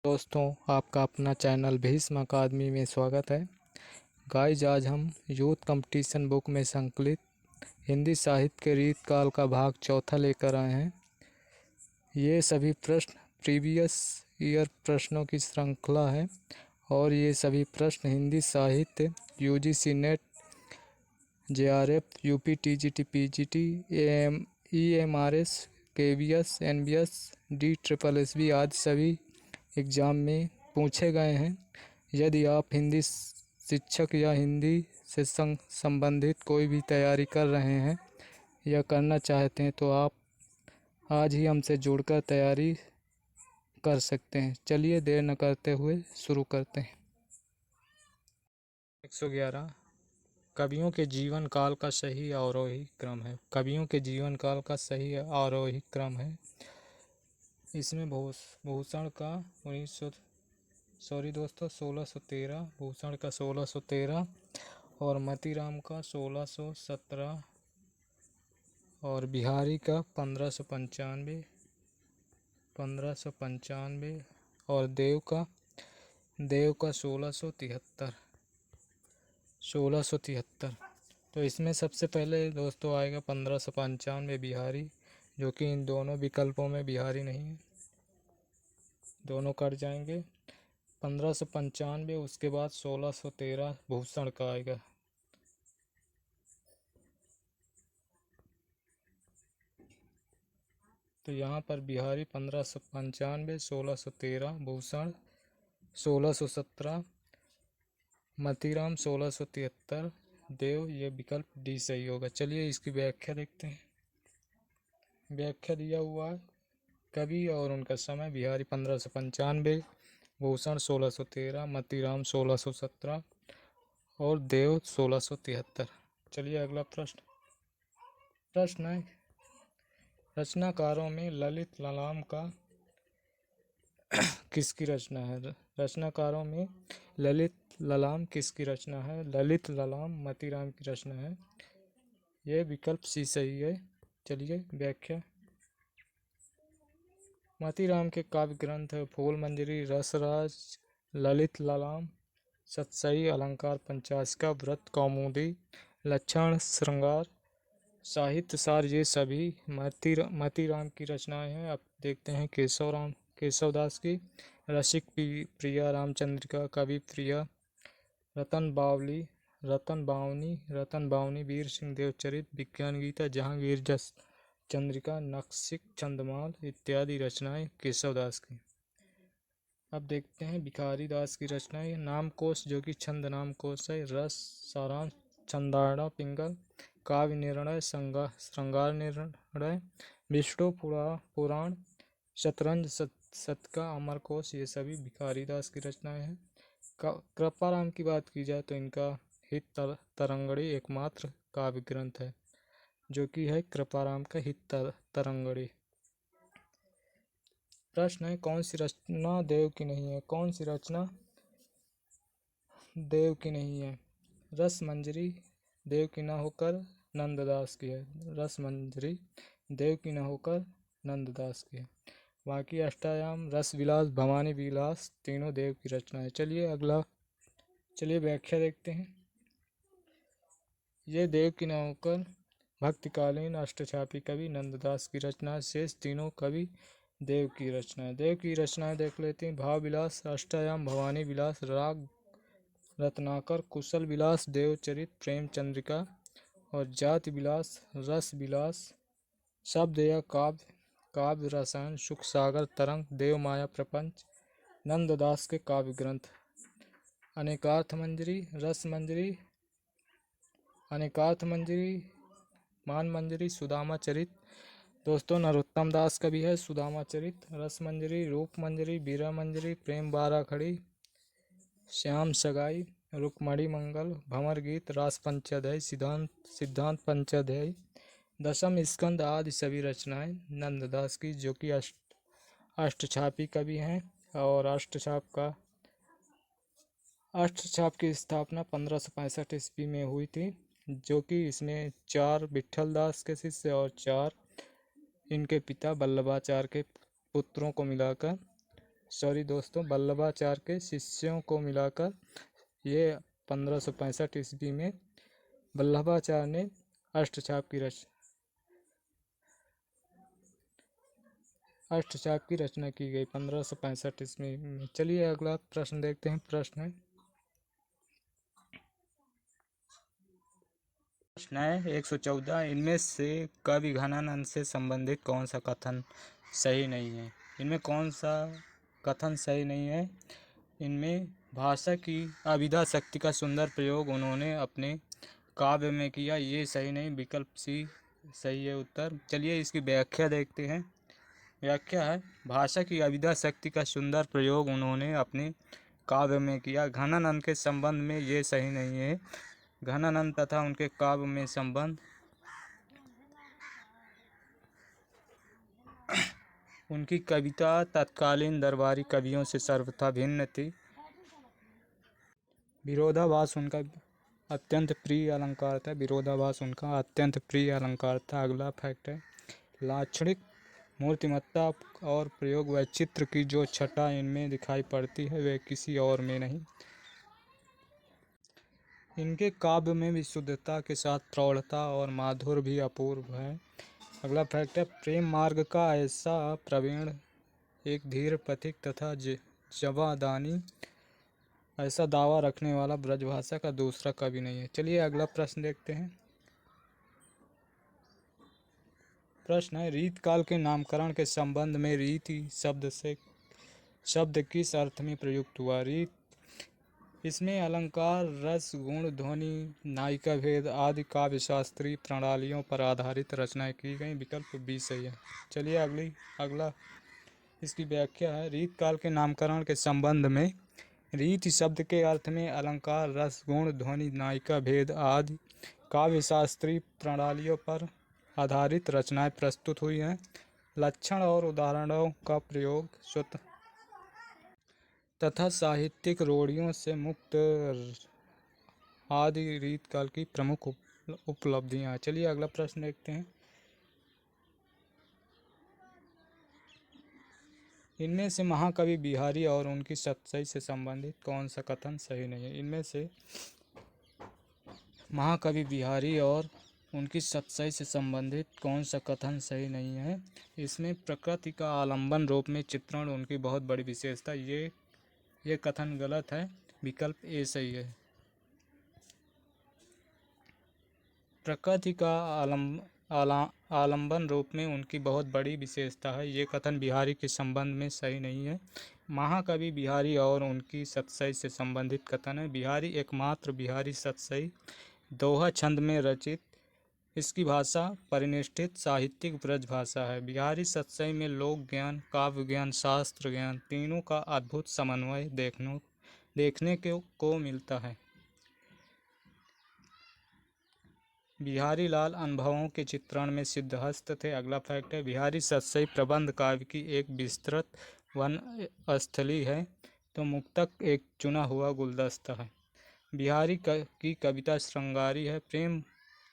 दोस्तों, आपका अपना चैनल भीष्म अकादमी में स्वागत है। गाइज, आज हम यूथ कंपटीशन बुक में संकलित हिंदी साहित्य के रीत काल का भाग चौथा लेकर आए हैं। ये सभी प्रश्न प्रीवियस ईयर प्रश्नों की श्रृंखला है और ये सभी प्रश्न हिंदी साहित्य UGC net, JRF, UP, TGT, PGT, EMRS, KVS, NBS, DSSB आदि सभी एग्ज़ाम में पूछे गए हैं। यदि आप हिंदी शिक्षक या हिंदी से संबंधित कोई भी तैयारी कर रहे हैं या करना चाहते हैं तो आप आज ही हमसे जुड़कर तैयारी कर सकते हैं। चलिए देर न करते हुए शुरू करते हैं। 111 कवियों के जीवन काल का सही आरोही क्रम है। कवियों के जीवन काल का सही आरोही क्रम है। इसमें भूषण का 1613, भूषण का 1613 और मतीराम का 1617 और बिहारी का 1595 और देव का 1673। तो इसमें सबसे पहले दोस्तों आएगा 1595 बिहारी, जो कि इन दोनों विकल्पों में बिहारी नहीं है, दोनों कट जाएंगे। 1595, उसके बाद 1613 भूषण का आएगा। तो यहाँ पर बिहारी 1595, 1613 भूषण, 1617 मतीराम, 1673 देव, ये विकल्प डी सही होगा। चलिए इसकी व्याख्या देखते हैं। व्याख्या दिया हुआ है, कवि और उनका समय। बिहारी 1595, भूषण 1613, मतीराम 1617 और देव 1673। चलिए अगला प्रश्न है, रचनाकारों में ललित ललाम का किसकी रचना है? रचनाकारों में ललित ललाम किसकी रचना है? ललित ललाम मतीराम की रचना है। ये विकल्प सी सही है। चलिए व्याख्या। मतीराम के काव्य ग्रंथ है फूल मंजरी, रसराज, ललित ललाम, सतसई, अलंकार पंचाशिका, व्रत कौमुदी, लक्षण श्रृंगार, साहित्य सार, ये सभी मतीराम की रचनाएं हैं। अब देखते हैं केशवदास की। रसिक प्रिया, रामचंद्रिका, कवि प्रिया, रतन बावनी, वीर सिंह देवचरित, विज्ञान गीता, जहांगीर चंद्रिका, नक्शिक छंदमाल इत्यादि रचनाएं केशवदास की। अब देखते हैं भिखारी दास की रचनाएं। नामकोश, जो कि छंद नामकोश है, रस, सारांश, छंदाड़ा पिंगल, काव्य निर्णय, श्रृंगार निर्णय, विष्णु पुराण, शतरंज शतका, अमरकोश, ये सभी भिखारी दास की रचनाएं हैं। कृपाराम की बात की जाए तो इनका हित तरंगड़ी एकमात्र काव्य ग्रंथ है, जो कि है कृपाराम का हित तरंगड़ी। प्रश्न है, कौन सी रचना देव की नहीं है? कौन सी रचना देव की नहीं है? रस मंजरी देव की न होकर नंददास की है। रस मंजरी देव की न होकर नंददास की है। बाकी अष्टायाम, रस विलास, भवानी विलास तीनों देव की रचना है। चलिए व्याख्या देखते हैं। ये देव की न होकर भक्तिकालीन अष्टछापी कवि नंददास की रचना, शेष तीनों कवि देव की रचना। देव की रचनाएं देख लेते हैं। भाव विलास, अष्टायाम, भवानी विलास, राग रत्नाकर, कुशल विलास, देवचरित, प्रेम चंद्रिका और जाति विलास, रस विलास, शब्द या काव्य रसायन, सुख सागर, तरंग, देव माया प्रपंच, नंददास के काव्य ग्रंथ। अनेकार्थ मंजरी, रस मंजरी, अनेकार्थ मंजरी, मान मंजरी, सुदामा चरित, दोस्तों नरोत्तम दास का भी है सुदामा चरित, रस मंजरी, रूप मंजरी, बीरा मंजरी, प्रेम बारा खड़ी, श्याम सगाई, रुक्मणी मंगल, भंवर गीत, रास पंचाध्याय, सिद्धांत पंचाध्याय, दशम स्कंद आदि सभी रचनाएं नंददास की, जो कि अष्टछापी कवि हैं। और अष्टछाप की स्थापना 1565 ईस्वी में हुई थी, जो कि इसमें 4 विठल दास के शिष्य और 4 इनके पिता वल्लभाचार्य के पुत्रों को मिलाकर सॉरी दोस्तों, वल्लभाचार्य के शिष्यों को मिलाकर ये 1565 ईस्वी में वल्लभाचार्य ने अष्टचाप की रचना की गई 1565 ईस्वी में। चलिए अगला प्रश्न देखते हैं। प्रश्न है 114। इनमें से कवि घनानंद से संबंधित कौन सा कथन सही नहीं है? इनमें कौन सा कथन सही नहीं है? इनमें भाषा की अभिधा शक्ति का सुंदर प्रयोग उन्होंने अपने काव्य में किया, ये सही नहीं। विकल्प सी सही है उत्तर। चलिए इसकी व्याख्या देखते हैं। व्याख्या है, भाषा की अभिधा शक्ति का सुंदर प्रयोग उन्होंने अपने काव्य में किया। घनानंद के संबंध में ये सही नहीं है। घनानंद तथा उनके काव्य में संबंध उनकी कविता तत्कालीन दरबारी कवियों से सर्वथा भिन्न थी। विरोधाभास उनका अत्यंत प्रिय अलंकार था। विरोधाभास उनका अत्यंत प्रिय अलंकार था। अगला फैक्ट है, लाक्षणिक मूर्तिमत्ता और प्रयोग व चित्र की जो छटा इनमें दिखाई पड़ती है वह किसी और में नहीं। इनके काव्य में विशुद्धता के साथ प्रौढ़ता और माधुर्य भी अपूर्व है। अगला फैक्ट है, प्रेम मार्ग का ऐसा प्रवीण, एक धीर पथिक तथा जवादानी ऐसा दावा रखने वाला ब्रजभाषा का दूसरा कवि नहीं है। चलिए अगला प्रश्न देखते हैं। प्रश्न है, रीत काल के नामकरण के संबंध में रीति शब्द किस अर्थ में प्रयुक्त हुआ? रीत, इसमें अलंकार, रस, गुण, ध्वनि, नायिका भेद आदि काव्य शास्त्रीय प्रणालियों पर आधारित रचनाएं की गई। विकल्प बी सही है। चलिए अगला इसकी व्याख्या है, रीत काल के नामकरण के संबंध में रीति शब्द के अर्थ में अलंकार, रस, गुण, ध्वनि, नायिका भेद आदि काव्य शास्त्रीय प्रणालियों पर आधारित रचनाएं प्रस्तुत हुई हैं। लक्षण और उदाहरणों का प्रयोग स्वतः तथा साहित्यिक रूढ़ियों से मुक्त आदि रीत काल की प्रमुख उपलब्धियां। चलिए अगला प्रश्न देखते हैं। इनमें से महाकवि बिहारी और उनकी सतसई से संबंधित कौन सा कथन सही नहीं है? इनमें से महाकवि बिहारी और उनकी सतसई से संबंधित कौन सा कथन सही नहीं है? इसमें प्रकृति का आलंबन रूप में चित्रण उनकी बहुत बड़ी विशेषता, ये कथन गलत है। विकल्प ए सही है। प्रकृति का आलंबन रूप में उनकी बहुत बड़ी विशेषता है, ये कथन बिहारी के संबंध में सही नहीं है। महाकवि बिहारी और उनकी सतसई से संबंधित कथन है, बिहारी एकमात्र बिहारी सतसई दोहा छंद में रचित, इसकी भाषा परिनिष्ठित साहित्यिक ब्रज भाषा है। बिहारी सतसई में लोक ज्ञान, काव्य ज्ञान, शास्त्र ज्ञान तीनों का अद्भुत समन्वय देखने को मिलता है। बिहारी लाल अनुभवों के चित्रण में सिद्धहस्त थे। अगला फैक्ट है, बिहारी सतसई प्रबंध काव्य की एक विस्तृत वनस्थली है तो मुक्तक एक चुना हुआ गुलदस्ता है। बिहारी की कविता श्रृंगारी है,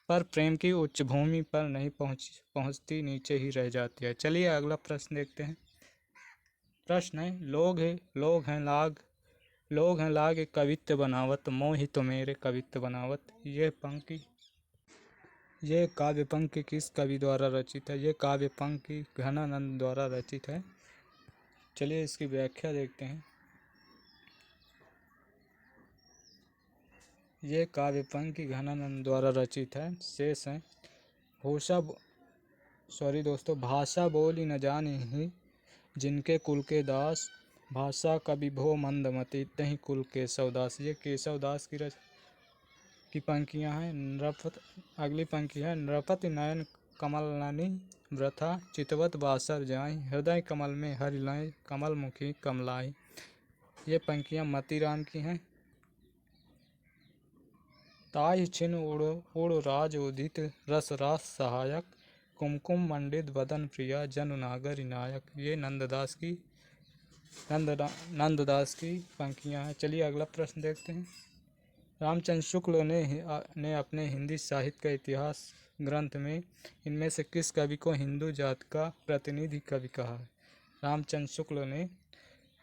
प्रेम की उच्च भूमि पर नहीं पहुंचती, नीचे ही रह जाती है। चलिए अगला प्रश्न देखते हैं। प्रश्न है, लोग हैं लाग एक कवित्व बनावत, मोहि तो मेरे कवित्व बनावत। ये काव्य पंक्ति किस कवि द्वारा रचित है? ये काव्य पंक्ति घनानंद द्वारा रचित है। चलिए इसकी व्याख्या देखते हैं। ये काव्य पंक्ति घनानंद द्वारा रचित है। शेष है, भाषा बोली न जाने ही जिनके कुल के दास, भाषा कवि भो मंदमती तहीं कुल केशव दास। ये केशव दास की पंक्तियाँ हैं। अगली पंक्ति है, नृपति नयन कमलननी व्रथा चितवत बासर जाई, हृदय कमल में हरि लय कमल मुखी कमलाई। ये पंक्तियाँ मतीराम की हैं। ताहि छिन उड़ राज उदित रस रास सहायक, कुमकुम मंडित बदन प्रिया जनु नागर नायक। ये नंददास की पंक्तियाँ हैं। चलिए अगला प्रश्न देखते हैं। रामचंद्र शुक्ल ने अपने हिंदी साहित्य का इतिहास ग्रंथ में इनमें से किस कवि को हिंदू जाति का प्रतिनिधि कवि कहा है? रामचंद्र शुक्ल ने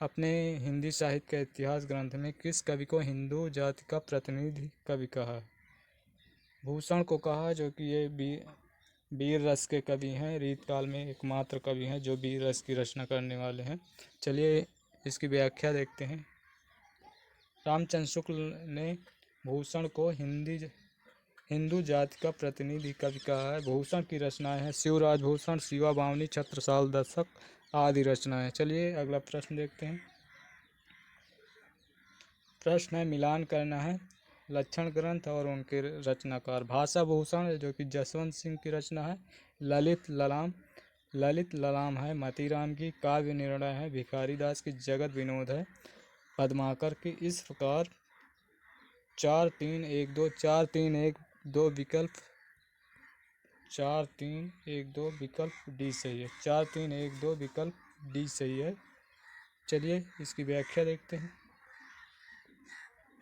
अपने हिंदी साहित्य के इतिहास ग्रंथ में किस कवि को हिंदू जाति का प्रतिनिधि कवि कहा है? भूषण को कहा, जो कि ये वीर रस के कवि हैं। रीतकाल में एकमात्र कवि हैं जो वीर रस की रचना करने वाले हैं। चलिए इसकी व्याख्या देखते हैं। रामचंद्र शुक्ल ने भूषण को हिंदू जाति का प्रतिनिधि कवि कहा है। भूषण की रचनाएं हैं शिवराज भूषण, शिवा बावनी, छत्रसाल दशक आदि रचनाएं। चलिए अगला प्रश्न देखते हैं। प्रश्न है, मिलान करना है लक्षण ग्रंथ और उनके रचनाकार। भाषा भूषण, जो कि जसवंत सिंह की रचना है। ललित ललाम है मतीराम की। काव्य निर्णय है भिखारी दास की। जगत विनोद है पद्माकर की। इस प्रकार 4-3-1-2 विकल्प 4-3-1-2 विकल्प डी सही है। 4-3-1-2 विकल्प डी सही है। चलिए इसकी व्याख्या देखते हैं।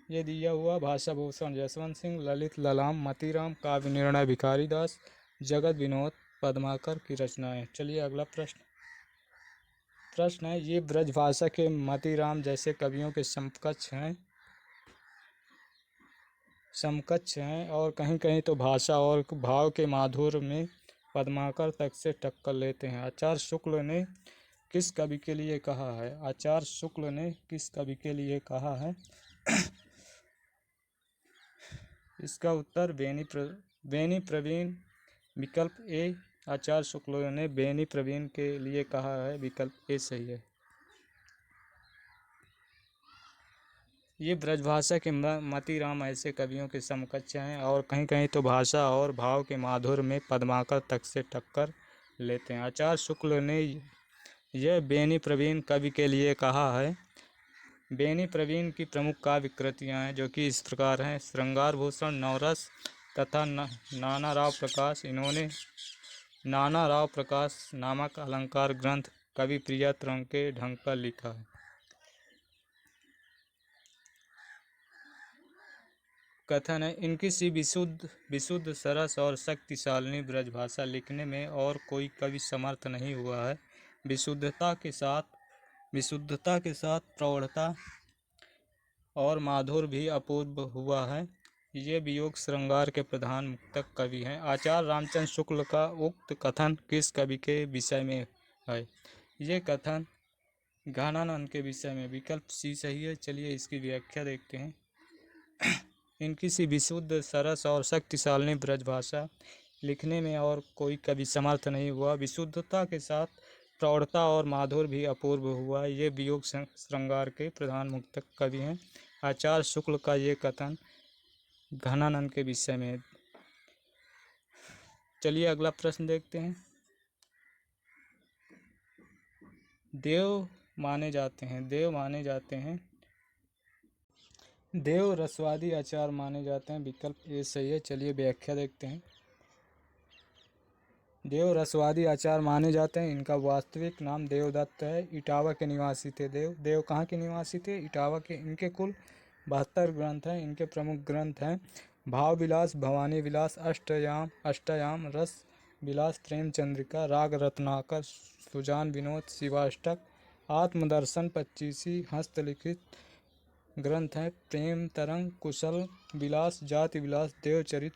ये दिया हुआ भाषा भूषण जसवंत सिंह, ललित ललाम मतीराम, काव्य निर्णय भिखारी दास, जगत विनोद पद्माकर की रचनाएं। चलिए अगला प्रश्न है, ये ब्रजभाषा के मतीराम जैसे कवियों के समकक्ष हैं और कहीं कहीं तो भाषा और भाव के माधुर्य में पद्माकर तक से टक्कर लेते हैं। आचार्य शुक्ल ने किस कवि के लिए कहा है? आचार्य शुक्ल ने किस कवि के लिए कहा है? इसका उत्तर बेनी प्रवीण विकल्प ए। आचार्य शुक्ल ने बेनी प्रवीण के लिए कहा है। विकल्प ए सही है। ये ब्रजभाषा के मतीराम ऐसे कवियों के समकक्ष हैं और कहीं कहीं तो भाषा और भाव के माधुर्य में पद्माकर तक से टक्कर लेते हैं। आचार्य शुक्ल ने यह बेनी प्रवीण कवि के लिए कहा है। बेनी प्रवीण की प्रमुख काव्य कृतियाँ हैं, जो कि इस प्रकार हैं। श्रृंगार भूषण, नवरस तथा नाना राव प्रकाश। इन्होंने नाना राव प्रकाश नामक अलंकार ग्रंथ कवि प्रिया तरंग के ढंग पर लिखा है। कथन है, इनकी सी विशुद्ध सरस और शक्तिशालिनी ब्रजभाषा लिखने में और कोई कवि समर्थ नहीं हुआ है। विशुद्धता के साथ प्रौढ़ता और माधुर्य भी अपूर्व हुआ है। ये वियोग श्रृंगार के प्रधान मुक्तक कवि हैं। आचार्य रामचंद्र शुक्ल का उक्त कथन किस कवि के विषय में है? ये कथन घनानंद के विषय में। विकल्प सी सही है। चलिए इसकी व्याख्या देखते हैं। इनकी सी विशुद्ध सरस और शक्तिशालिनी ब्रजभाषा लिखने में और कोई कवि समर्थ नहीं हुआ। विशुद्धता के साथ प्रौढ़ता और माधुर्य भी अपूर्व हुआ। ये वियोग श्रृंगार के प्रधान मुक्तक कवि हैं। आचार्य शुक्ल का ये कथन घनानंद के विषय में है। चलिए अगला प्रश्न देखते हैं। देव माने जाते हैं देव रसवादी आचार्य माने जाते हैं। विकल्प ए सही है। चलिए व्याख्या देखते हैं। देव रसवादी आचार्य माने जाते हैं। इनका वास्तविक नाम देवदत्त है। इटावा के निवासी थे। देव कहाँ के निवासी थे? इटावा के। इनके कुल 72 ग्रंथ हैं। इनके प्रमुख ग्रंथ हैं भाव विलास, भवानी विलास, अष्टयाम, रस विलास, प्रेम चंद्रिका, राग रत्नाकर, सुजान विनोद, शिवाष्टक, आत्मदर्शन, 25 हस्तलिखित ग्रंथ हैं प्रेम तरंग, कुशल विलास, जाति विलास, देवचरित,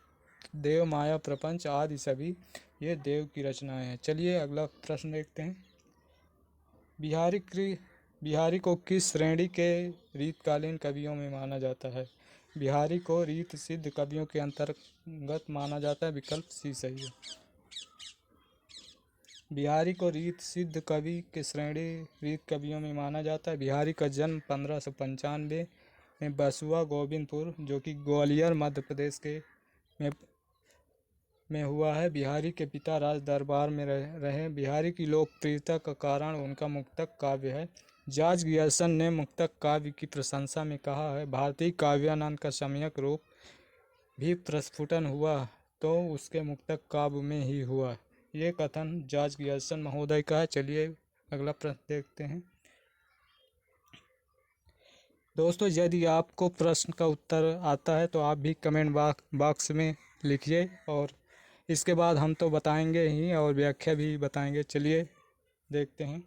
देव माया प्रपंच आदि सभी ये देव की रचनाएं हैं। चलिए अगला प्रश्न देखते हैं। बिहारी को किस श्रेणी के रीतकालीन कवियों में माना जाता है? बिहारी को रीत सिद्ध कवियों के अंतर्गत माना जाता है। विकल्प सी सही है। बिहारी को रीत सिद्ध कवि के श्रेणी रीत कवियों में माना जाता है। बिहारी का जन्म 1595 में बसुआ गोविंदपुर, जो कि ग्वालियर मध्य प्रदेश के में हुआ है। बिहारी के पिता राज दरबार में रहे। बिहारी की लोकप्रियता का कारण उनका मुक्तक काव्य है। जॉर्ज गियर्सन ने मुक्तक काव्य की प्रशंसा में कहा है, भारतीय काव्यानंद का सम्यक रूप भी प्रस्फुटन हुआ तो उसके मुक्तक काव्य में ही हुआ। ये कथन जॉर्ज गियर्सन महोदय का है। चलिए अगला प्रश्न देखते हैं। दोस्तों, यदि आपको प्रश्न का उत्तर आता है तो आप भी कमेंट बॉक्स में लिखिए और इसके बाद हम तो बताएंगे ही और व्याख्या भी बताएंगे। चलिए देखते हैं।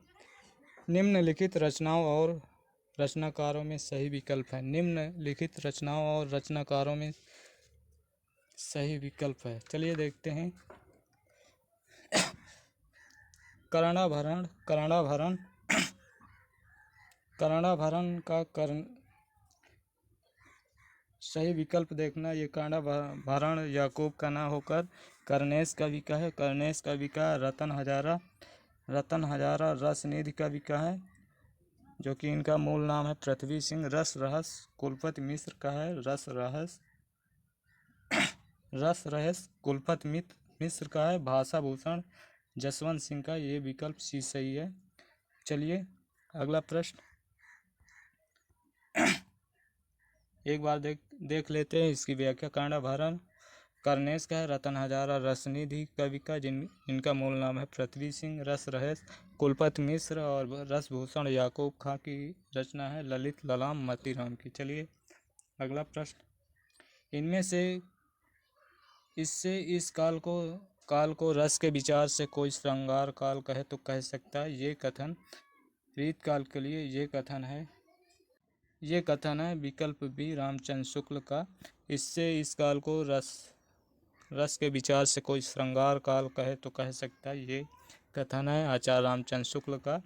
निम्नलिखित रचनाओं और रचनाकारों में सही विकल्प है। निम्नलिखित रचनाओं और रचनाकारों में सही विकल्प है, चलिए देखते हैं। कर्णाभरण कर्णाभरण कर्णाभरण का कर्ण सही विकल्प देखना। ये कर्णाभरण याकूब का ना होकर कर्नेश कवि का है। कर्नेश कवि का रतन हजारा रसनिधि कवि का है, जो कि इनका मूल नाम है पृथ्वी सिंह। रस रहस्य कुलपति मिश्र का है। रस रहस्य कुलपति मिश्र का है। भाषा भूषण जसवंत सिंह का। ये विकल्प सी सही है। चलिए अगला प्रश्न एक बार देख लेते हैं इसकी व्याख्या। कर्णाभरण कर्नेश का है। रतन हजारा रसनिधि कवि का, इनका मूल नाम है पृथ्वी सिंह। रस रहस्य कुलपति मिश्र और रसभूषण याकूब खां की रचना है ललित ललाम मोतीराम की। चलिए अगला प्रश्न। इनमें से इससे इस काल को रस के विचार से कोई श्रृंगार काल कहे तो कह सकता है। ये कथन रीत काल के लिए ये कथन है विकल्प बी रामचंद्र शुक्ल का। इससे इस काल को रस के विचार से कोई श्रृंगार काल कहे तो कह सकता है। ये कथन है आचार्य रामचंद्र शुक्ल का।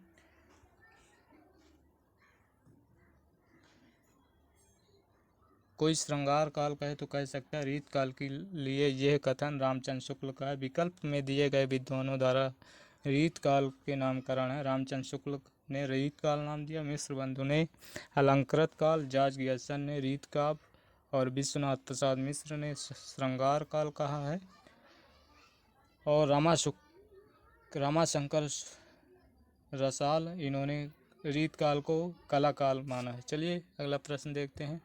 कोई श्रृंगार काल कहे तो कह सकता है, रीत काल के लिए यह कथन रामचंद्र शुक्ल का है। विकल्प में दिए गए विद्वानों द्वारा रीत काल के नामकरण है। रामचंद्र शुक्ल ने रीत काल नाम दिया, मिश्र बंधु ने अलंकृत काल, जॉर्ज गियर्सन ने रीत काव्य और विश्वनाथ प्रसाद मिश्र ने श्रृंगार काल कहा है, और रामाशंकर रसाल इन्होंने रीत काल को कला काल माना है। चलिए अगला प्रश्न देखते हैं।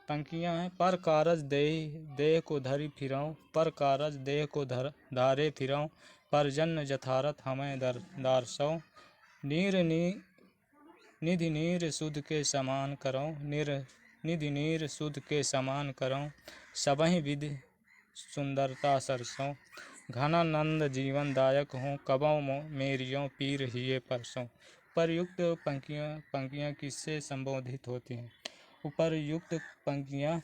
पंक्तियां हैं। पर कारज देह को धरी फिराऊं, पर कारज देह को धारे फिराऊं, पर जन्म जथारथ हमें दारसों, निधि नीर सुध के समान करऊं, निधि नीर सुध के समान करऊं, सबहि विधि सुंदरता सरसों, घनानंद जीवन दायक हूँ, कबों मेरियों पीर हिये परसों। उपर्युक्त पंक्तियां किससे संबोधित होती हैं? उपर्युक्त पंक्तियां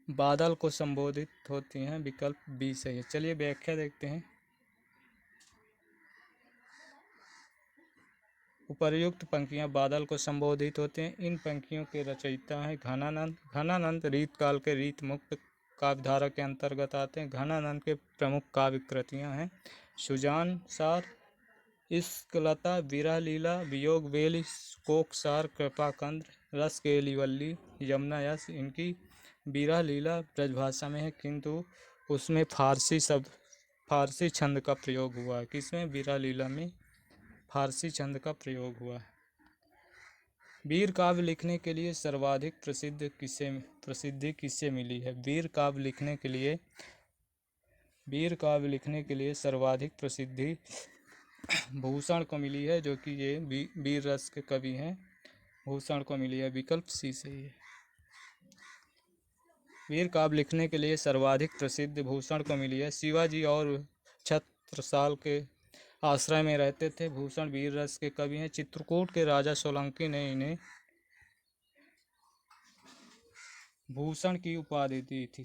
बादल को संबोधित होती हैं। विकल्प बी सही है। चलिए व्याख्या देखते हैं। उपर्युक्त पंक्तियां बादल को संबोधित होते हैं। इन पंक्तियों के रचयिता हैं घनानंद। घनानंद रीत काल के रीत मुक्त काव्यधारा के अंतर्गत आते हैं। घनानंद के प्रमुख काव्य कृतियां हैं सुजान सार, इश्कलता, विरह लीला, वियोग वेली, कोकसार, कृपाकंद, रस केली वल्ली, यमुना यश। इनकी विरह लीला ब्रजभाषा में है, किंतु उसमें फारसी छंद का प्रयोग हुआ है। किसमें? विरह लीला में फारसी छंद का प्रयोग हुआ है। वीर काव्य लिखने के लिए सर्वाधिक प्रसिद्धि किससे मिली है? वीर काव्य लिखने के लिए सर्वाधिक प्रसिद्धि भूषण को मिली है, जो कि ये वीर रस के कवि हैं, भूषण को मिली है। विकल्प सी सही है। वीर काव्य लिखने के लिए सर्वाधिक प्रसिद्ध भूषण को मिली है। शिवाजी और छत्रसाल के आश्रय में रहते थे। भूषण वीर रस के कवि हैं। चित्रकूट के राजा सोलंकी ने इन्हें भूषण की उपाधि दी थी।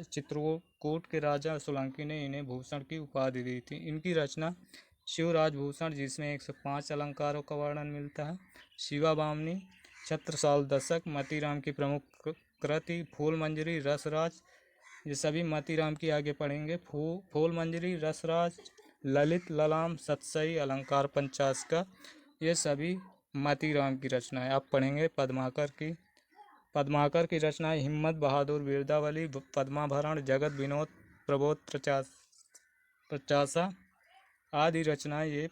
चित्रकूट के राजा सोलंकी ने इन्हें भूषण की उपाधि दी थी। इनकी रचना शिवराज भूषण, जिसमें 105 अलंकारों का वर्णन मिलता है। शिवा बामनी, छत्रसाल दशक, मोतीराम की प्रमुख कृति फूल मंजरी, रसराज, ये सभी मोतीराम की आगे पढ़ेंगे। फूल मंजरी, रसराज, ललित ललाम, सतसई, अलंकार 50 का, ये सभी मोतीराम की रचना है। आप पढ़ेंगे पद्माकर की रचनाएं हिम्मत बहादुर, वीरदावली, पद्माभरण, जगत विनोद, प्रबोध प्रचासा आदि रचनाएं ये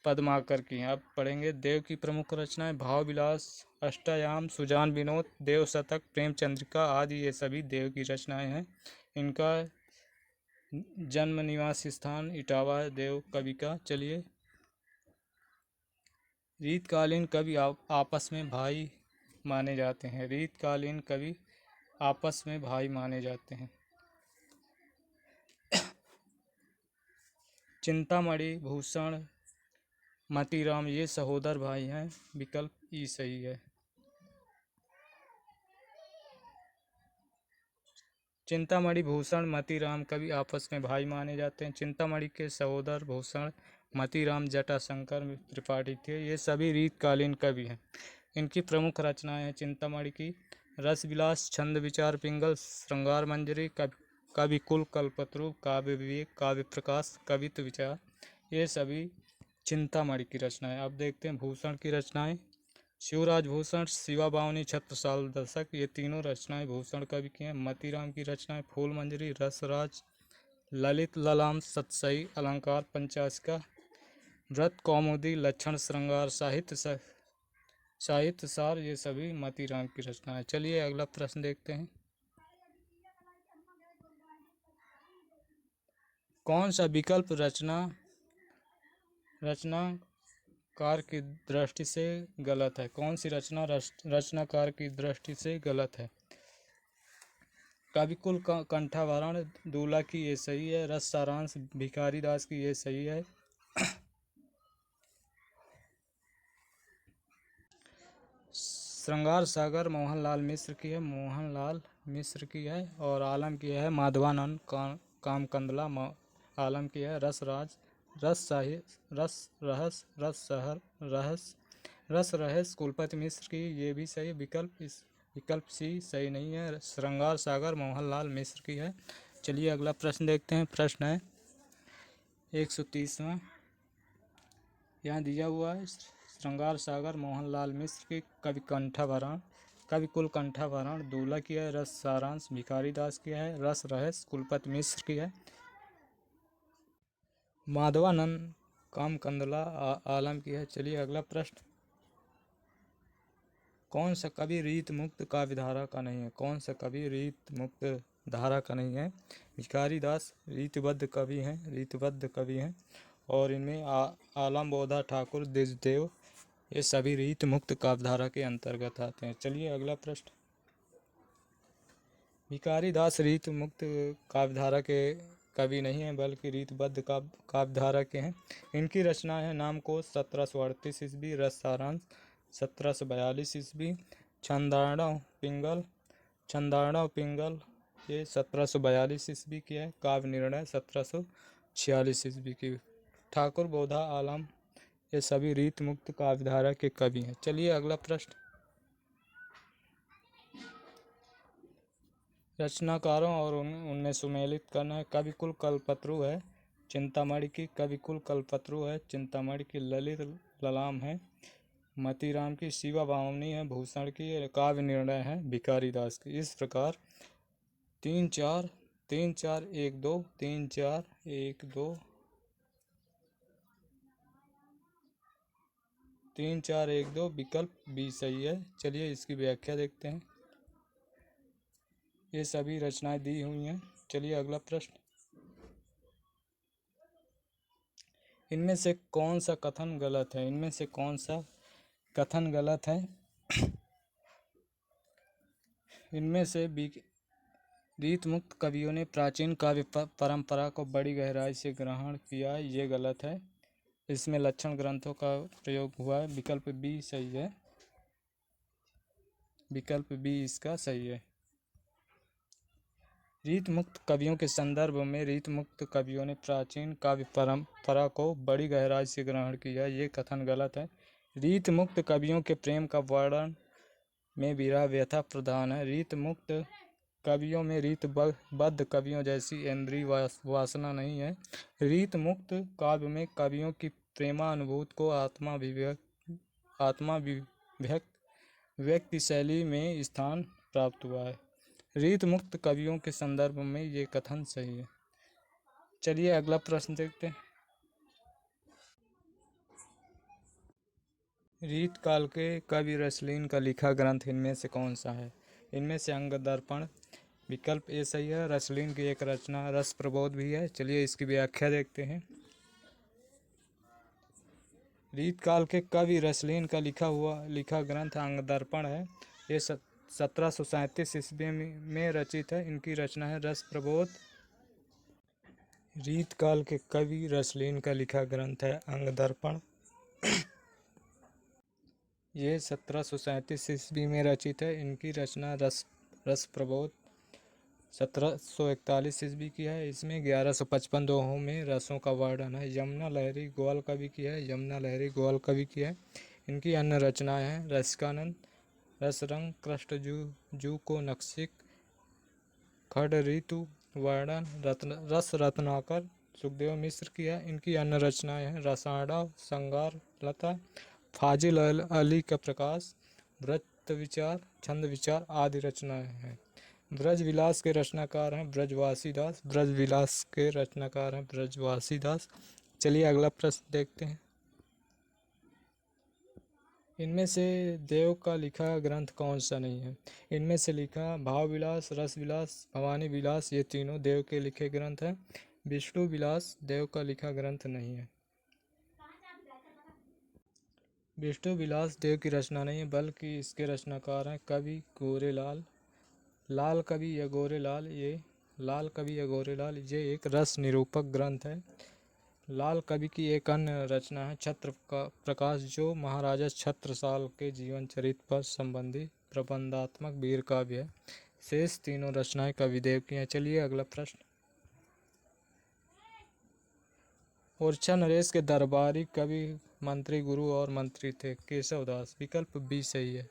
पद्माकर की हैं। आप पढ़ेंगे देव की प्रमुख रचनाएं भाव विलास, अष्टयाम, सुजान विनोद, देव शतक, प्रेमचंद्रिका आदि ये सभी देव की रचनाएं हैं। इनका जन्म निवास स्थान इटावा है देव कवि का। चलिए, रीतकालीन कवि आपस में भाई माने जाते हैं। रीतकालीन कवि आपस में भाई माने जाते हैं। चिंतामणि, भूषण, मतीराम ये सहोदर भाई हैं। विकल्प ई सही है। चिंतामणि, भूषण, मतीराम कवि आपस में भाई माने जाते हैं। चिंतामणि के सहोदर भूषण, मतीराम जटाशंकर त्रिपाठी थे। ये सभी रीतकालीन कवि हैं। इनकी प्रमुख रचनाएं हैं चिंतामणि की रस विलास, छंद विचार पिंगल, श्रृंगार मंजरी, कविकुल, कल्पतरु, काव्य विवेक, काव्य प्रकाश, कवित्व विचार। ये सभी चिंतामणि की रचनाएं। अब देखते हैं भूषण की रचनाएं। शिवराज भूषण, शिवा बावनी, छत्रसाल दशक ये तीनों रचनाएं भूषण कवि की हैं। मतीराम की रचनाएं फूल मंजरी, रसराज, ललित ललाम, सतसई, अलंकार पंचाशिका, व्रत कौमुदी, लक्षण, श्रृंगार, साहित्य सार ये सभी मतीराम की रचनाएं। चलिए अगला प्रश्न देखते हैं। कौन सा विकल्प रचनाकार की दृष्टि से गलत है? कौन सी रचना रचनाकार की दृष्टि से गलत है? कविकुल कंठाभरण दूल्हा की ये सही है। रस सारांश भिखारी दास की ये सही है। श्रृंगार सागर मोहनलाल मिश्र की है। और आलम की है माधवानंद कामकंदला आलम की है। रसराज, रस रहस कुलपति मिश्र की ये भी सही। विकल्प सी सही नहीं है। श्रृंगार सागर मोहनलाल मिश्र की है। चलिए अगला प्रश्न देखते हैं। प्रश्न है 130वां, यहाँ दिया हुआ है श्रृंगार सागर मोहनलाल मिश्र की कविकुल कंठाभरण दूल्हा की है। रस सारांश भिखारी दास की है। रस रहस कुलपति मिश्र की है। माधवानंद कामकंदला आलम की है। चलिए अगला प्रश्न, कौन सा कवि रीत मुक्त काव्यधारा का नहीं है? कौन सा कवि रीत मुक्त धारा का नहीं है? भिखारी दास रीतबद्ध कवि हैं और इनमें आलम, बोधा, ठाकुर, द्विजदेव ये सभी रीत मुक्त काव्यधारा के अंतर्गत आते हैं। चलिए अगला प्रश्न, भिखारी दास रीत मुक्त काव्यधारा के कवि नहीं हैं बल्कि रीतबद्ध काव्यधारा के हैं। इनकी रचना है नामकोश 1738 ईस्वी, रस सारांश 1742 ईस्वी, छंदाणव पिंगल ये 1742 ईस्वी की है। काव्य निर्णय 1746 ईस्वी की। ठाकुर, बोधा, आलम ये सभी रीत मुक्त काव्यधारा के कवि हैं। चलिए अगला प्रश्न, रचनाकारों और उनमें सुमेलित करना है। कविकुल कल्पतरु है चिंतामणि की, चिंतामणि की ललित ललाम है मतीराम की, शिवा बावनी है भूषण की, काव्य निर्णय है भिखारी दास की। इस प्रकार 3-4 1-2 3-4 1-2 3-4 1-2 विकल्प बी सही है। चलिए इसकी व्याख्या देखते हैं। ये सभी रचनाएं दी हुई हैं। चलिए अगला प्रश्न, इनमें से कौन सा कथन गलत है? इनमें से रीत मुक्त कवियों ने प्राचीन काव्य परंपरा को बड़ी गहराई से ग्रहण किया, ये गलत है। इसमें लक्षण ग्रंथों का प्रयोग हुआ है। विकल्प बी सही है। विकल्प बी इसका सही है। रीत मुक्त कवियों के संदर्भ में रीत मुक्त कवियों ने प्राचीन काव्य परंपरा को बड़ी गहराई से ग्रहण किया, ये कथन गलत है। रीत मुक्त कवियों के प्रेम का वर्णन में विरह व्यथा प्रधान है। रीत मुक्त कवियों में रीतबद्ध कवियों जैसी इंद्रिय वासना नहीं है। रीत मुक्त काव्य में कवियों की प्रेमानुभूति को व्यक्ति शैली में स्थान प्राप्त हुआ है। रीत मुक्त कवियों के संदर्भ में ये कथन सही है। चलिए अगला प्रश्न देखते हैं। रीत काल के कवि रसलीन का लिखा ग्रंथ इनमें से कौन सा है? इनमें से अंग दर्पण विकल्प ए सही है। रसलीन की एक रचना रस प्रबोध भी है। चलिए इसकी व्याख्या देखते हैं। रीत काल के कवि रसलीन का लिखा ग्रंथ अंग दर्पण है। ये 1737 ईस्वी में रचित है। इनकी रचना है रस प्रबोध। रीतकाल के कवि रसलीन का लिखा ग्रंथ है अंगदर्पण। ये 1737 ईस्वी में रचित है। इनकी रचना रस प्रबोध 1741 ईस्वी की है। इसमें 1155 दोहों में रसों का वर्णन है। यमुना लहरी ग्वाल कवि की है। यमुना लहरी ग्वाल कवि की है। इनकी अन्य रचनाएं हैं रसिकानंद, रसरंग, कृष्णजू को नक्सिक, खड ऋतु वर्णन, रस रत्नाकर सुखदेव मिश्र की है। इनकी अन्य रचनाएं हैं रसाड़ा, संगार लता, फाजिल अली का प्रकाश, व्रत विचार, छंद विचार आदि रचनाएं हैं। ब्रज विलास के रचनाकार हैं ब्रजवासी दास। ब्रज विलास के रचनाकार हैं ब्रजवासी दास। चलिए अगला प्रश्न देखते हैं। इनमें से देव का लिखा ग्रंथ कौन सा नहीं है? इनमें से लिखा भाव विलास, रस विलास, भवानी विलास, ये तीनों देव के लिखे ग्रंथ हैं। विष्णु विलास देव का लिखा ग्रंथ नहीं है। विष्णु विलास देव की रचना नहीं है, बल्कि इसके रचनाकार हैं कवि गोरेलाल, लाल कवि या गोरेलाल। ये लाल कवि या गोरेलाल ये एक रस निरूपक ग्रंथ है। लाल कवि की एक अन्य रचना है छत्र का प्रकाश, जो महाराजा छत्रसाल के जीवन चरित्र पर संबंधी प्रबंधात्मक वीर काव्य है। शेष तीनों रचनाएं कविदेव की हैं। चलिए अगला प्रश्न। ओरछा नरेश के दरबारी कवि, मंत्री, गुरु और मंत्री थे। केशवदास। विकल्प बी सही है।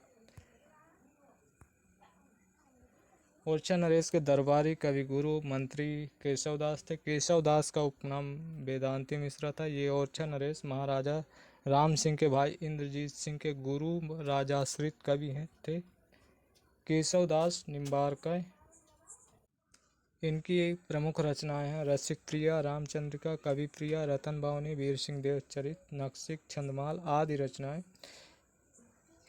ओरछा नरेश के दरबारी कवि, गुरु, मंत्री केशवदास थे। केशवदास का उपनाम वेदांती मिश्रा था। ये ओरछा नरेश महाराजा राम सिंह के भाई इंद्रजीत सिंह के गुरु राजाश्रित कवि थे। केशवदास निम्बार्क। इनकी एक प्रमुख रचनाएं हैं रसिक प्रिया, रामचंद्रिका, कवि प्रिया, रतन बावनी, वीर सिंह देव चरित, नक्सिक, छंदमाल आदि रचनाएं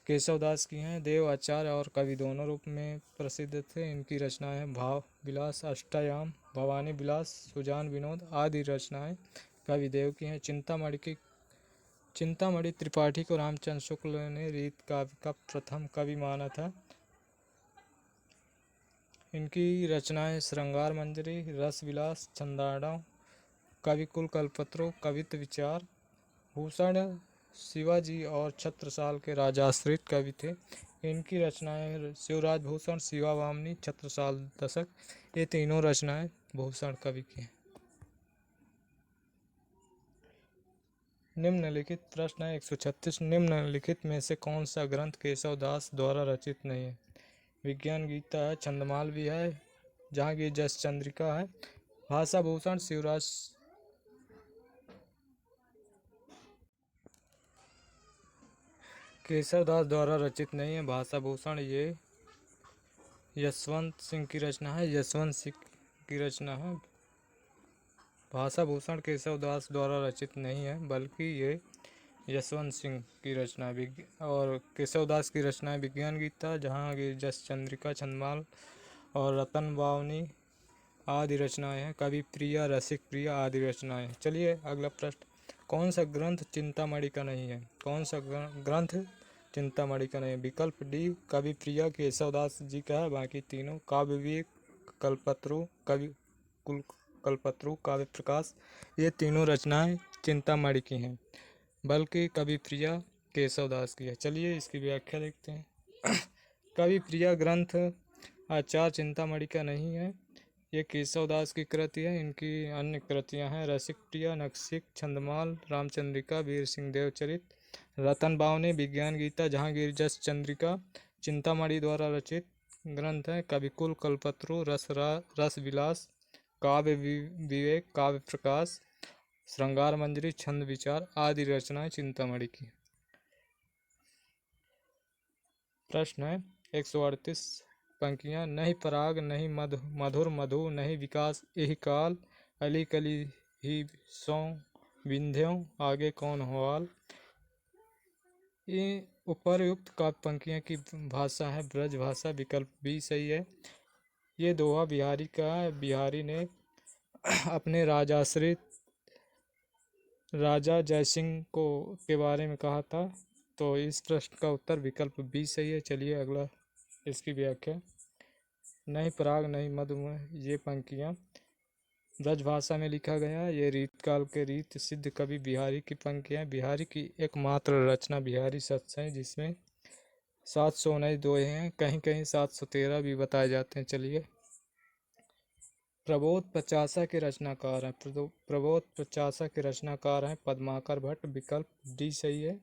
केशवदास की हैं। देव आचार्य और कवि दोनों रूप में प्रसिद्ध थे। इनकी रचनाएं हैं भाव विलास, अष्टयाम, भवानी विलास, सुजान विनोद आदि रचनाएं कवि देव की हैं। चिंतामणि त्रिपाठी को रामचंद्र शुक्ल ने रीत काव्य का प्रथम कवि माना था। इनकी रचनाएं श्रृंगार मंजरी, रस विलास, छंदाड़व, कविकुल कल्पत्रु, कवित्व विचार। भूषण शिवाजी और छत्रसाल के राजाश्रित कवि थे। इनकी रचनाएं शिवराज भूषण, शिवा वामनी, छत्रसाल दशक, ये तीनों रचनाएं भूषण कवि की हैं। निम्नलिखित प्रश्न है 136। निम्नलिखित में से कौन सा ग्रंथ केशवदास द्वारा रचित नहीं है? विज्ञान गीता है, छंदमाल भी है, जहांगीर जस चंद्रिका है, भाषा भूषण, शिवराज। केशवदास द्वारा रचित नहीं है भाषा भूषण। ये यशवंत सिंह की रचना है। यशवंत सिंह की रचना है। भाषा भूषण केशवदास द्वारा रचित नहीं है, बल्कि ये यशवंत सिंह की रचना है। और केशवदास की रचनाएं विज्ञान गीता, जहांगीर जस चंद्रिका, छंदमाल और रतन बावनी आदि रचनाएं हैं। कवि प्रिया, रसिक प्रिया आदि रचनाएं। चलिए अगला प्रश्न। कौन सा ग्रंथ चिंतामणि का नहीं है? कौन सा ग्रंथ चिंतामणि का नहीं है? विकल्प डी कवि प्रिया केशवदास जी का है। बाकी तीनों काव्य विवेक, कल्पत्रु, कवि कुल कल्पत्रु, काव्य प्रकाश, ये तीनों रचनाएं चिंतामणि की हैं, बल्कि कवि प्रिया केशवदास की है। चलिए इसकी व्याख्या देखते हैं। कवि प्रिया ग्रंथ आचार्य चिंतामणि का नहीं है, ये केशवदास की कृति है। इनकी अन्य कृतियां हैं रसिक प्रिया, नक्सिक, छंदमाल, रामचंद्रिका, वीर सिंह देव चरित, रतन बावनी, विज्ञान गीता, जहांगीर जस चंद्रिका। चिंतामणि द्वारा रचित ग्रंथ है कविकुल, कल्पत्रु, रस विलास, काव्य विवेक, काव्य प्रकाश, श्रृंगार मंजरी, छंद विचार आदि रचनाएं चिंतामणि की। प्रश्न है 138 पंक्तियां। नहीं पराग, नहीं मधुर मधु, नहीं विकास यही काल, अली कली ही सौ विंध्यों, आगे कौन होवाल। ये उपर्युक्त काव्य पंक्तियों की भाषा है ब्रज भाषा। विकल्प बी सही है। ये दोहा बिहारी का है। बिहारी ने अपने राजाश्रित राजा जयसिंह को के बारे में कहा था। तो इस प्रश्न का उत्तर विकल्प बी सही है। चलिए अगला इसकी व्याख्या। नहीं पराग नहीं मधु, ये पंक्तियाँ ब्रजभाषा में लिखा गया। ये रीतकाल के रीत सिद्ध कवि बिहारी की पंक्तियाँ। बिहारी की एकमात्र रचना बिहारी सत्सई, जिसमें 719 दोहे हैं, कहीं कहीं 713 भी बताए जाते हैं। चलिए, प्रबोध पचासा के रचनाकार हैं। प्रबोध पचासा के रचनाकार हैं पद्माकर भट्ट। विकल्प डी सही है।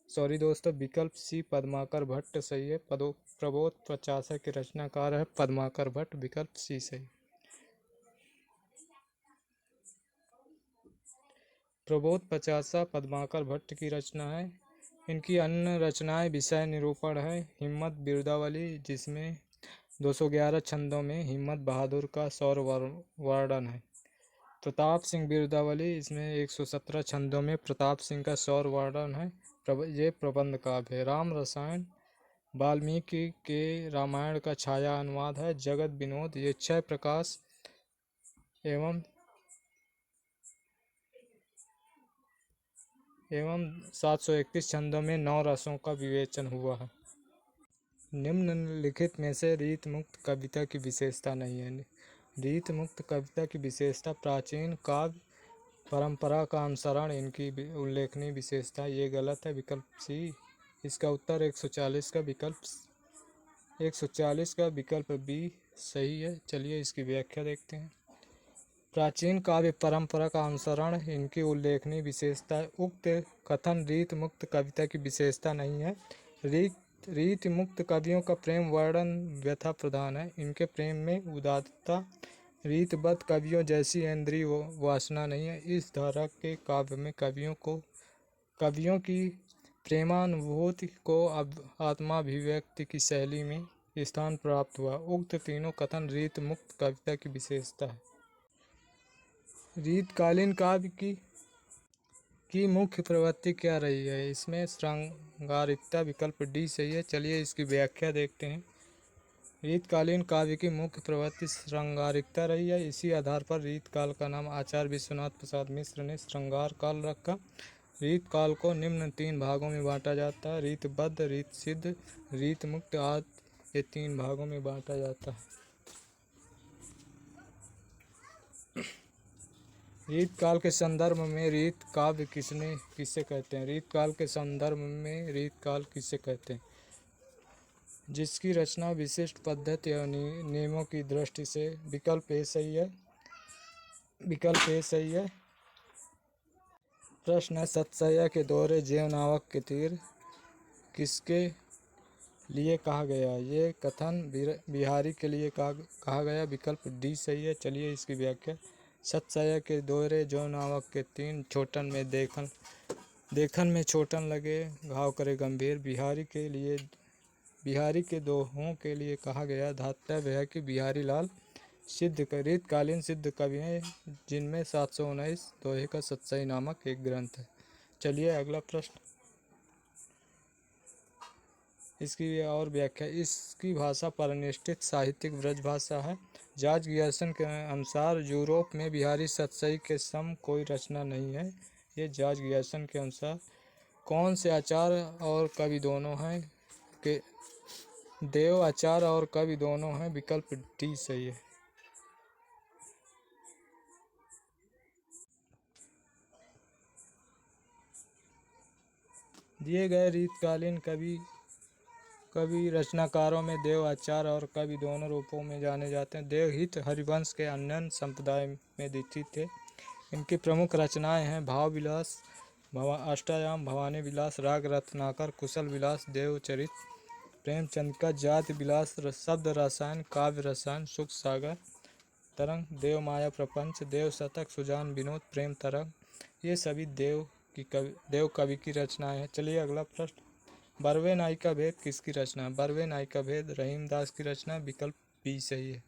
सॉरी दोस्तों, विकल्प सी पद्माकर भट्ट सही है। प्रबोध पचासा के रचनाकार है पद्माकर भट्ट। विकल्प सी सही। प्रबोध पचासा पद्माकर भट्ट की रचना है। इनकी अन्य रचनाएं विषय निरूपण है। हिम्मत बिरदावली, जिसमें 211 छंदों में हिम्मत बहादुर का सौर वर्णन है। प्रताप सिंह बिरदावली, इसमें 117 छंदों में प्रताप सिंह का सौर वर्णन है। ये प्रबंध काव्य है। राम रसायन, वाल्मीकि के रामायण का छाया अनुवाद है। जगत विनोद, ये 6 प्रकाश एवं 731 छंदों में 9 रसों का विवेचन हुआ है। निम्नलिखित में से रीत मुक्त कविता की विशेषता नहीं है। रीत मुक्त कविता की विशेषता प्राचीन काव्य परंपरा का अनुसरण इनकी उल्लेखनीय विशेषता। ये गलत है। विकल्प सी। इसका उत्तर 140 का विकल्प बी सही है। चलिए इसकी व्याख्या देखते हैं। प्राचीन काव्य परंपरा का अनुसरण इनकी उल्लेखनीय विशेषता है। उक्त कथन रीत मुक्त कविता की विशेषता नहीं है। रीत मुक्त कवियों का प्रेम वर्णन व्यथा प्रधान है। इनके प्रेम में उदात्तता रीतबद्ध कवियों जैसी इंद्रिय वासना नहीं है। इस धारा के काव्य में कवियों की प्रेमानुभूति को आत्माभिव्यक्ति की शैली में स्थान प्राप्त हुआ। उक्त तीनों कथन रीत मुक्त कविता की विशेषता है। रीतकालीन काव्य की मुख्य प्रवृत्ति क्या रही है? इसमें श्रृंगारिकता। विकल्प डी सही है। चलिए इसकी व्याख्या देखते हैं। रीतकालीन काव्य की मुख्य प्रवृत्ति श्रृंगारिकता रही है। इसी आधार पर रीतकाल का नाम आचार्य विश्वनाथ प्रसाद मिश्र ने श्रृंगार काल रखा। रीतकाल को निम्न 3 भागों में बांटा जाता है। रीतबद्ध, रीत सिद्ध, रीत मुक्त आदि। ये 3 भागों में बांटा जाता है। रीतकाल के संदर्भ में रीत काव्य किसे कहते हैं? रीतकाल के संदर्भ में रीतकाल किसे कहते हैं? जिसकी रचना विशिष्ट पद्धति और नियमों की दृष्टि से। विकल्प ए सही है। विकल्प ए सही है। प्रश्न है, सतसैया के दोहरे जेव नावक के तीर किसके लिए कहा गया? ये कथन बिहारी के लिए कहा गया। विकल्प डी सही है। चलिए इसकी व्याख्या। सतसैया के दोहरे जो नावक के तीन छोटन में देखन में छोटन लगे, घाव करे गंभीर। बिहारी के दोहों के लिए कहा गया। धातव्य है कि बिहारी लाल रीतकालीन सिद्ध कवि हैं, जिनमें 719 दोहे का सतसई नामक एक ग्रंथ है। चलिए अगला प्रश्न, इसकी और व्याख्या। इसकी भाषा परिनिष्ठित साहित्यिक ब्रज भाषा है। जॉर्ज गियर्सन के अनुसार यूरोप में बिहारी सतसई के सम कोई रचना नहीं है। ये जॉर्ज गियर्सन के अनुसार। कौन से आचार्य और कवि दोनों हैं? के देव आचार्य और कवि दोनों हैं। विकल्प डी सही है। दिए गए रीतकालीन कवि रचनाकारों में देव आचार्य और कवि दोनों रूपों में जाने जाते हैं। देवहित हरिवंश के अन्य संप्रदाय में दीक्षित थे। इनकी प्रमुख रचनाएं हैं भाव विलास, अष्टायाम, भवानी विलास, राग रत्नाकर, कुशल विलास, देवचरित, प्रेमचंद का जाति विलास, शब्द रसायन, काव्य रसायन, सुख सागर तरंग, देव माया प्रपंच, देव शतक, सुजान विनोद, प्रेम तरंग। ये सभी देव कवि की रचनाएं हैं। चलिए अगला प्रश्न, बरवे नायिका भेद किसकी रचना है? बरवे नायिका भेद रहीमदास की रचना। विकल्प बी सही है।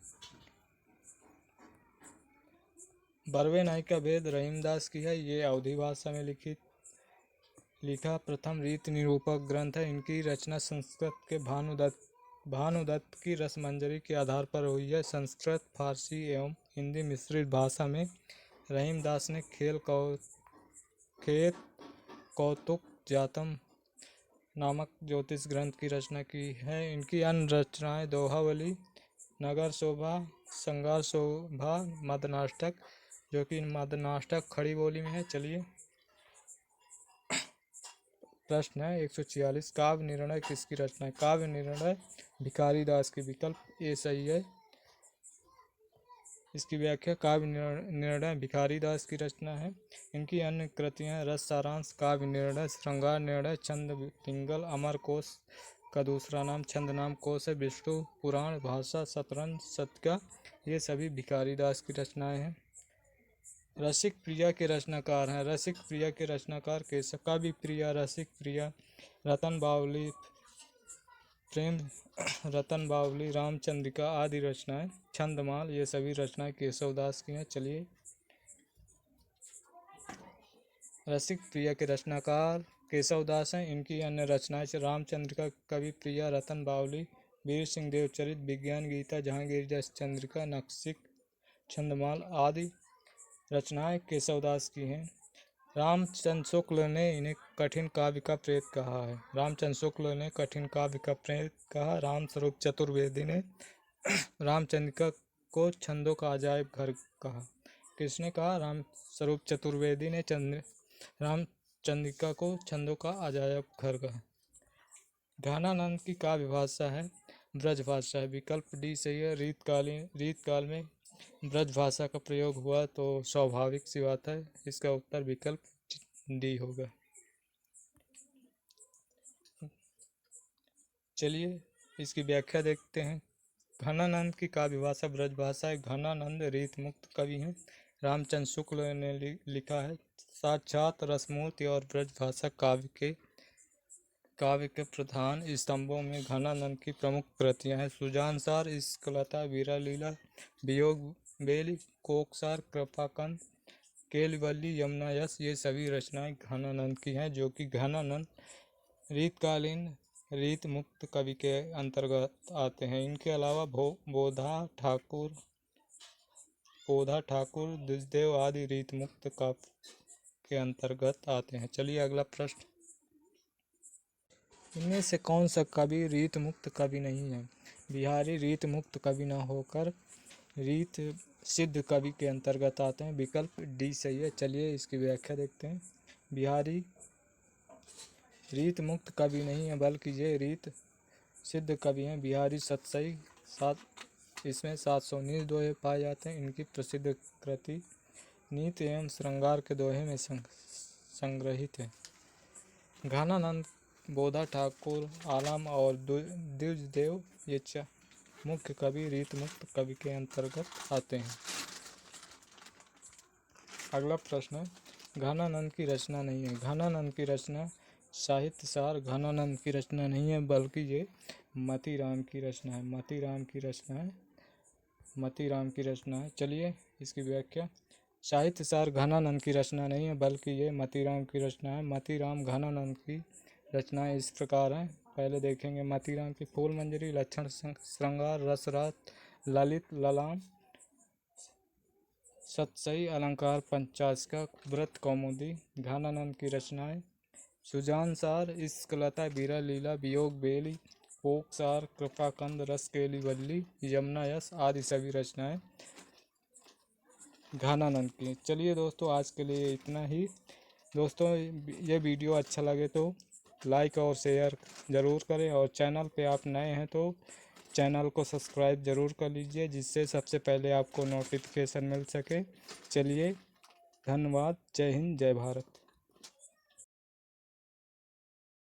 बरवे नायिका भेद रहीमदास की है। ये अवधी भाषा में लिखा प्रथम रीत निरूपक ग्रंथ है। इनकी रचना संस्कृत के भानुदत्त की रसमंजरी के आधार पर हुई है। संस्कृत, फारसी एवं हिंदी मिश्रित भाषा में रहीमदास ने खेत कौतुक जातम नामक ज्योतिष ग्रंथ की रचना की है। इनकी अन्य रचनाएं दोहावली, नगर शोभा, श्रृंगार शोभा, मदनाष्टक, जो कि मदनाष्टक खड़ी बोली में है। चलिए प्रश्न है 146, काव्य निर्णय किसकी रचना है? काव्य निर्णय भिखारी दास की, विकल्प ए सही है। इसकी व्याख्या, काव्य निर्णय भिखारी दास की रचना है। इनकी अन्य कृतियां रस सारांश, काव्य निर्णय, श्रृंगार निर्णय, छंद पिंगल, अमर कोश का दूसरा नाम छंद नाम कोश है, विष्णु पुराण, भाषा, शतरंज, शतका, ये सभी भिखारी दास की रचनाएं हैं। रसिक प्रिया के रचनाकार हैं। रसिक प्रिया के रचनाकार केशव, काव्य प्रिया, रसिक प्रिया, रतन बावली, प्रेम रतन बावली, रामचंद्रिका आदि रचनाएं, छंदमाल, ये सभी रचनाएं केशवदास की हैं। चलिए रसिक प्रिया के रचनाकार केशवदास हैं। इनकी अन्य रचनाएं रामचंद्रिका, कवि प्रिया, रतन बावली, वीर सिंह देवचरित, विज्ञान गीता, जहांगीर जस चंद्रिका, नक्सिक, छंदमाल आदि रचनाएं केशवदास की हैं। रामचंद्र शुक्ल ने इन्हें कठिन काव्य का प्रेत कहा है। रामचंद्र शुक्ल ने कठिन काव्य का प्रेत कहा। रामस्वरूप चतुर्वेदी ने रामचंद्रिका को छंदों का अजायब घर कहा। किसने कहा? रामस्वरूप चतुर्वेदी ने रामचंद्रिका को छंदों का अजायब घर कहा। घनानंद की काव्य भाषा है ब्रज भाषा है, विकल्प डी सही है। रीत काल में ब्रज भाषा का प्रयोग हुआ तो स्वाभाविक सी बात है, इसका उत्तर विकल्प डी होगा। चलिए इसकी व्याख्या देखते हैं। घनानंद की काव्य भाषा ब्रज भाषा है। घनानंद रीत मुक्त कवि हैं। रामचंद्र शुक्ल ने लिखा है। साक्षात रसमूर्ति और ब्रज भाषा काव्य के प्रधान स्तंभों में घनानंद की प्रमुख कृतियां हैं। सुजानसार, इश्कलता, वीरालीला, वियोग बेली, कोकसार, कृपाकंद, केलवल्ली, यमुना यश, ये सभी रचनाएं घनानंद की हैं, जो कि घनानंद रीतकालीन रीत मुक्त कवि के अंतर्गत आते हैं। इनके अलावा बोधा ठाकुर, द्विजदेव आदि रीत मुक्त काव्य के अंतर्गत आते हैं। चलिए अगला प्रश्न, इनमें से कौन सा कवि रीत मुक्त कवि नहीं है? बिहारी रीत मुक्त कवि न होकर रीत सिद्ध कवि के अंतर्गत आते हैं, विकल्प डी सही है। चलिए इसकी व्याख्या देखते हैं। बिहारी रीत मुक्त कवि नहीं है, बल्कि ये रीत सिद्ध कवि हैं। बिहारी सतसई इसमें 719 दोहे पाए जाते हैं। इनकी प्रसिद्ध कृति नीति एवं श्रृंगार के दोहे में संग्रहित है। घनानंद, बोधा ठाकुर, आलम और द्विजदेव ये मुख्य कवि रीत मुक्त कवि के अंतर्गत आते हैं। अगला प्रश्न है, घनानंद की रचना नहीं है। घनानंद की रचना साहित्यसार घनानंद की रचना नहीं है, बल्कि ये मतीराम की रचना है। मतीराम की रचना है। चलिए इसकी व्याख्या, साहित्यसार घनानंद की रचना नहीं है, बल्कि ये मतीराम की रचना है। मतीराम घनानंद की रचनाएं इस प्रकार हैं। पहले देखेंगे मतीराम की फूल मंजरी, लक्षण श्रृंगार, रसरात, ललित ललाम, सतसई, अलंकार पंचाशका, व्रत कौमुदी। घनानंद की रचनाएं सुजानसार, इश्कलता, वीरालीला, वियोग बेली, कोकसार, कृपाकंद, रसकेली वल्ली, यमुना यश आदि सभी रचनाएं घनानंद की। चलिए दोस्तों आज के लिए इतना ही। दोस्तों ये वीडियो अच्छा लगे तो लाइक और शेयर ज़रूर करें, और चैनल पे आप नए हैं तो चैनल को सब्सक्राइब ज़रूर कर लीजिए, जिससे सबसे पहले आपको नोटिफिकेशन मिल सके। चलिए धन्यवाद। जय हिंद, जय भारत।